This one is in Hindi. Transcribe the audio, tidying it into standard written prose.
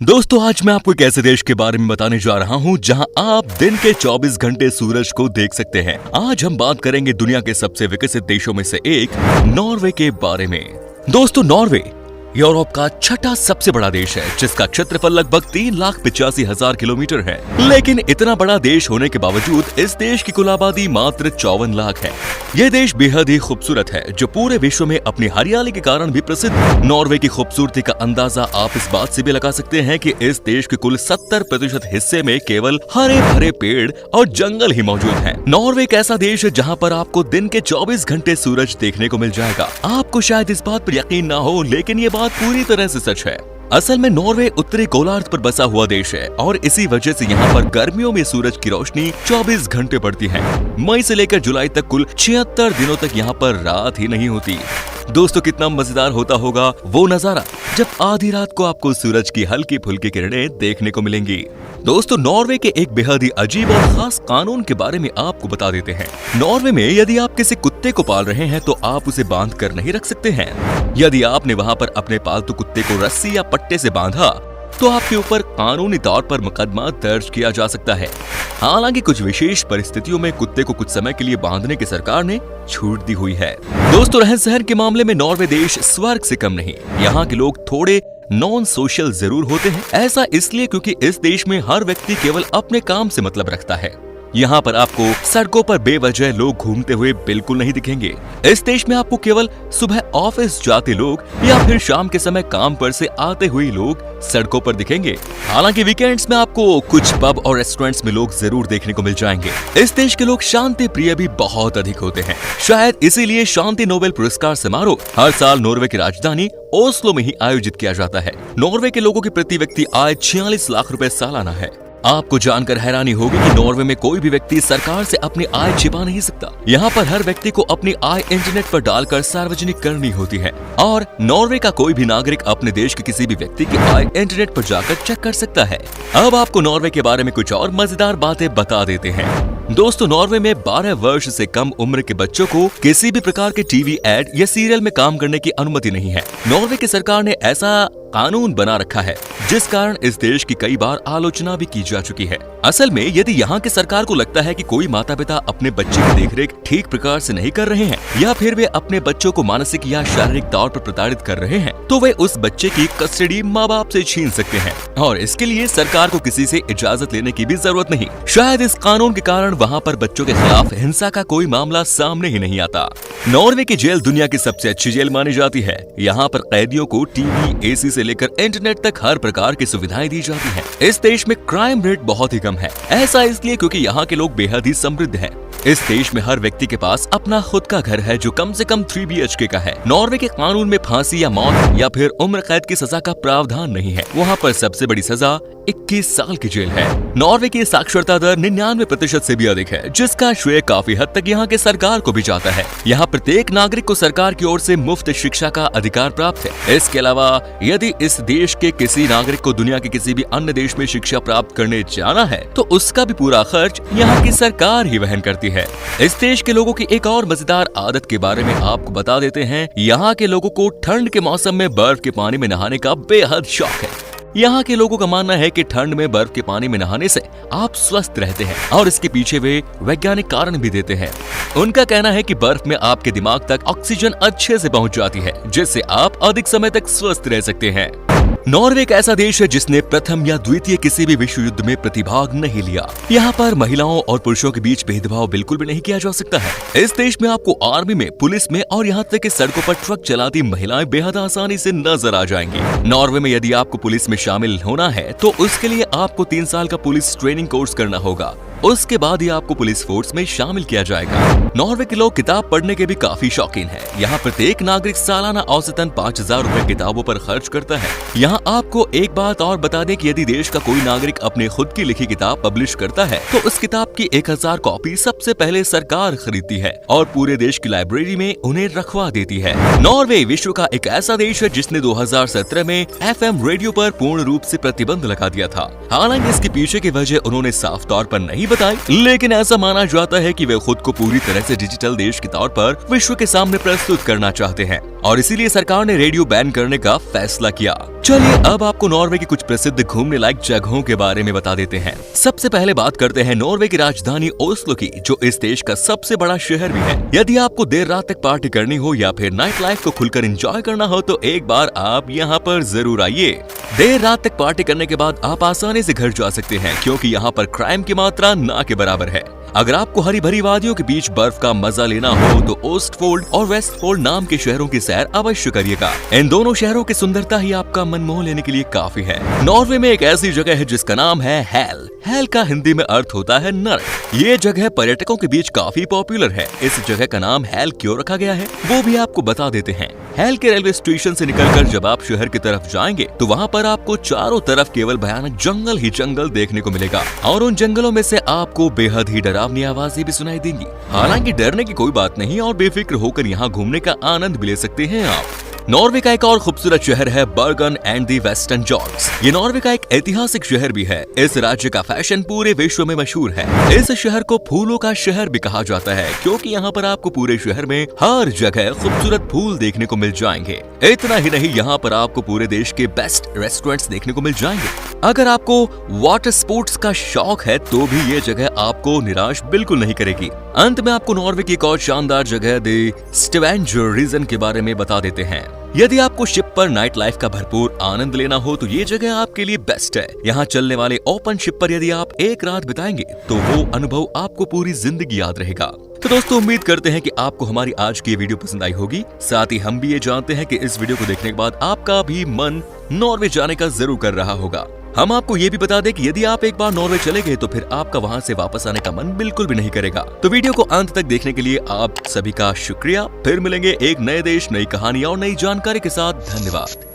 दोस्तों आज मैं आपको एक ऐसे देश के बारे में बताने जा रहा हूं जहां आप दिन के 24 घंटे सूरज को देख सकते हैं। आज हम बात करेंगे दुनिया के सबसे विकसित देशों में से एक नॉर्वे के बारे में। दोस्तों नॉर्वे यूरोप का छठा सबसे बड़ा देश है जिसका क्षेत्रफल लगभग 3,85,000 किलोमीटर है। लेकिन इतना बड़ा देश होने के बावजूद इस देश की कुल आबादी मात्र 54 लाख है। यह देश बेहद ही खूबसूरत है जो पूरे विश्व में अपनी हरियाली के कारण भी प्रसिद्ध। नॉर्वे की खूबसूरती का अंदाजा आप इस बात से भी लगा सकते हैं कि इस देश के कुल 70% हिस्से में केवल हरे भरे पेड़ और जंगल ही मौजूद हैं। नॉर्वे एक ऐसा देश है जहां पर आपको दिन के 24 घंटे सूरज देखने को मिल जाएगा। आपको शायद इस बात पर यकीन ना हो लेकिन ये बात पूरी तरह से सच है। असल में नॉर्वे उत्तरी गोलार्ध पर बसा हुआ देश है और इसी वजह से यहाँ पर गर्मियों में सूरज की रोशनी 24 घंटे पड़ती है। मई से लेकर जुलाई तक कुल 76 दिनों तक यहाँ पर रात ही नहीं होती। दोस्तों कितना मजेदार होता होगा वो नजारा जब आधी रात को आपको सूरज की हल्की फुल्की किरणें देखने को मिलेंगी। दोस्तों नॉर्वे के एक बेहद ही अजीब और खास कानून के बारे में आपको बता देते हैं। नॉर्वे में यदि आप किसी कुत्ते को पाल रहे हैं तो आप उसे बांध कर नहीं रख सकते हैं। यदि आपने वहाँ पर अपने पालतू कुत्ते को रस्सी या पट्टे से बांधा तो आपके ऊपर कानूनी तौर पर मुकदमा दर्ज किया जा सकता है। हालांकि कुछ विशेष परिस्थितियों में कुत्ते को कुछ समय के लिए बांधने की सरकार ने छूट दी हुई है। दोस्तों रहन सहन के मामले में नॉर्वे देश स्वर्ग से कम नहीं। यहाँ के लोग थोड़े नॉन सोशल जरूर होते हैं। ऐसा इसलिए क्योंकि इस देश में हर व्यक्ति केवल अपने काम से मतलब रखता है। यहाँ पर आपको सड़कों पर बेवजह लोग घूमते हुए बिल्कुल नहीं दिखेंगे। इस देश में आपको केवल सुबह ऑफिस जाते लोग या फिर शाम के समय काम पर से आते हुए लोग सड़कों पर दिखेंगे। हालांकि वीकेंड्स में आपको कुछ पब और रेस्टोरेंट्स में लोग जरूर देखने को मिल जाएंगे। इस देश के लोग शांति प्रिय भी बहुत अधिक होते हैं। शायद इसीलिए शांति नोबेल पुरस्कार समारोह हर साल नॉर्वे की राजधानी ओस्लो में ही आयोजित किया जाता है। नॉर्वे के लोगों की प्रति व्यक्ति आय 46 लाख रुपए सालाना है। आपको जानकर हैरानी होगी कि नॉर्वे में कोई भी व्यक्ति सरकार से अपनी आय छिपा नहीं सकता। यहाँ पर हर व्यक्ति को अपनी आय इंटरनेट पर डालकर सार्वजनिक करनी होती है और नॉर्वे का कोई भी नागरिक अपने देश के किसी भी व्यक्ति की आय इंटरनेट पर जाकर चेक कर सकता है। अब आपको नॉर्वे के बारे में कुछ और मजेदार बातें बता देते हैं। दोस्तों नॉर्वे में 12 वर्ष से कम उम्र के बच्चों को किसी भी प्रकार के टीवी एड या सीरियल में काम करने की अनुमति नहीं है। नॉर्वे की सरकार ने ऐसा कानून बना रखा है जिस कारण इस देश की कई बार आलोचना भी की जा चुकी है। असल में यदि यहाँ की सरकार को लगता है कि कोई माता पिता अपने बच्चे की देखरेख ठीक प्रकार से नहीं कर रहे हैं या फिर वे अपने बच्चों को मानसिक या शारीरिक तौर पर प्रताड़ित कर रहे हैं तो वे उस बच्चे की कस्टडी माँ बाप से छीन सकते हैं और इसके लिए सरकार को किसी से इजाजत लेने की भी जरूरत नहीं। शायद इस कानून के कारण वहाँ पर बच्चों के खिलाफ हिंसा का कोई मामला सामने ही नहीं आता। नॉर्वे की जेल दुनिया की सबसे अच्छी जेल मानी जाती है। यहाँ पर कैदियों को टीवी, एसी से लेकर इंटरनेट तक हर प्रकार की सुविधाएं दी जाती हैं। इस देश में क्राइम रेट बहुत ही कम है। ऐसा इसलिए क्योंकि यहाँ के लोग बेहद ही समृद्ध हैं। इस देश में हर व्यक्ति के पास अपना खुद का घर है जो कम से कम 3 BHK का है। नॉर्वे के कानून में फांसी या मौत या फिर उम्र कैद की सजा का प्रावधान नहीं है। वहाँ पर सबसे बड़ी सजा 21 साल की जेल है। नॉर्वे की साक्षरता दर 99% से भी अधिक है जिसका श्रेय काफी हद तक यहाँ के सरकार को भी जाता है। यहाँ प्रत्येक नागरिक को सरकार की ओर से मुफ्त शिक्षा का अधिकार प्राप्त है। इसके अलावा यदि इस देश के किसी नागरिक को दुनिया के किसी भी अन्य देश में शिक्षा प्राप्त करने जाना है तो उसका भी पूरा खर्च यहाँ की सरकार ही वहन करती है। इस देश के लोगों की एक और मजेदार आदत के बारे में आपको बता देते हैं। यहाँ के लोगों को ठंड के मौसम में बर्फ के पानी में नहाने का बेहद शौक है। यहाँ के लोगों का मानना है कि ठंड में बर्फ के पानी में नहाने से आप स्वस्थ रहते हैं और इसके पीछे वे वैज्ञानिक कारण भी देते हैं। उनका कहना है कि बर्फ में आपके दिमाग तक ऑक्सीजन अच्छे से पहुँच जाती है जिससे आप अधिक समय तक स्वस्थ रह सकते हैं। नॉर्वे एक ऐसा देश है जिसने प्रथम या द्वितीय किसी भी विश्व युद्ध में प्रतिभाग नहीं लिया। यहाँ पर महिलाओं और पुरुषों के बीच भेदभाव बिल्कुल भी नहीं किया जा सकता है। इस देश में आपको आर्मी में, पुलिस में और यहाँ तक कि सड़कों पर ट्रक चलाती महिलाएं बेहद आसानी से नजर आ जाएंगी। नॉर्वे में यदि आपको पुलिस में शामिल होना है तो उसके लिए आपको 3 साल का पुलिस ट्रेनिंग कोर्स करना होगा। उसके बाद ही आपको पुलिस फोर्स में शामिल किया जाएगा। नॉर्वे के लोग किताब पढ़ने के भी काफी शौकीन हैं। यहाँ प्रत्येक नागरिक सालाना औसतन 5,000 रुपए किताबों पर खर्च करता है। यहाँ आपको एक बात और बता दें कि यदि देश का कोई नागरिक अपने खुद की लिखी किताब पब्लिश करता है तो उस किताब की 1000 कॉपी सबसे पहले सरकार खरीदती है और पूरे देश की लाइब्रेरी में उन्हें रखवा देती है। नॉर्वे विश्व का एक ऐसा देश है जिसने 2017 में FM रेडियो पर पूर्ण रूप से प्रतिबंध लगा दिया था। हालांकि इसके पीछे की वजह उन्होंने साफ तौर पर नहीं बताई, लेकिन ऐसा माना जाता है कि वे खुद को पूरी तरह से डिजिटल देश के तौर पर विश्व के सामने प्रस्तुत करना चाहते हैं और इसीलिए सरकार ने रेडियो बैन करने का फैसला किया। चलिए अब आपको नॉर्वे की कुछ प्रसिद्ध घूमने लायक जगहों के बारे में बता देते हैं। सबसे पहले बात करते हैं नॉर्वे की राजधानी ओस्लो की, जो इस देश का सबसे बड़ा शहर भी है। यदि आपको देर रात तक पार्टी करनी हो या फिर नाइट लाइफ को खुलकर एंजॉय करना हो तो एक बार आप यहाँ पर जरूर आइए। देर रात तक पार्टी करने के बाद आप आसानी से घर जा सकते हैं, क्योंकि यहाँ पर क्राइम की मात्रा ना के बराबर है। अगर आपको हरी भरी वादियों के बीच बर्फ का मजा लेना हो तो ओस्टफोल्ड और वेस्टफोल्ड नाम के शहरों की सैर अवश्य करिएगा। इन दोनों शहरों की सुंदरता ही आपका मन मोह लेने के लिए काफी है। नॉर्वे में एक ऐसी जगह है जिसका नाम है हेल। हेल का हिंदी में अर्थ होता है नरक। ये जगह पर्यटकों के बीच काफी पॉपुलर है। इस जगह का नाम हेल क्यों रखा गया है वो भी आपको बता देते हैं। हेल के रेलवे स्टेशन से निकलकर जब आप शहर की तरफ जाएंगे तो वहाँ पर आपको चारों तरफ केवल भयानक जंगल ही जंगल देखने को मिलेगा और उन जंगलों में से आपको बेहद ही डरावनी आवाजें भी सुनाई देंगी। हालांकि डरने की कोई बात नहीं और बेफिक्र होकर यहाँ घूमने का आनंद भी ले सकते हैं आप। नॉर्वे का एक और खूबसूरत शहर है बर्गन एंड दी वेस्टरनजोर्ड्स। ये नॉर्वे का एक ऐतिहासिक शहर भी है। इस राज्य का फैशन पूरे विश्व में मशहूर है। इस शहर को फूलों का शहर भी कहा जाता है, क्योंकि यहाँ पर आपको पूरे शहर में हर जगह खूबसूरत फूल देखने को मिल जाएंगे। इतना ही नहीं, यहाँ पर आपको पूरे देश के बेस्ट रेस्टोरेंट्स देखने को मिल जाएंगे। अगर आपको वाटर स्पोर्ट्स का शौक है तो भी ये जगह आपको निराश बिल्कुल नहीं करेगी। अंत में आपको नॉर्वे की एक और शानदार जगह द स्टेवेंजर रीजन के बारे में बता देते हैं। यदि आपको शिप पर नाइट लाइफ का भरपूर आनंद लेना हो तो ये जगह आपके लिए बेस्ट है। यहाँ चलने वाले ओपन शिप पर यदि आप एक रात बिताएंगे तो वो अनुभव आपको पूरी जिंदगी याद रहेगा। तो दोस्तों, उम्मीद करते हैं कि आपको हमारी आज की वीडियो पसंद आई होगी। साथ ही हम भी ये जानते हैं कि इस वीडियो को देखने के बाद आपका भी मन नॉर्वे जाने का जरूर कर रहा होगा। हम आपको ये भी बता दें कि यदि आप एक बार नॉर्वे चले गए तो फिर आपका वहां से वापस आने का मन बिल्कुल भी नहीं करेगा। तो वीडियो को अंत तक देखने के लिए आप सभी का शुक्रिया। फिर मिलेंगे एक नए देश, नई कहानी और नई जानकारी के साथ। धन्यवाद।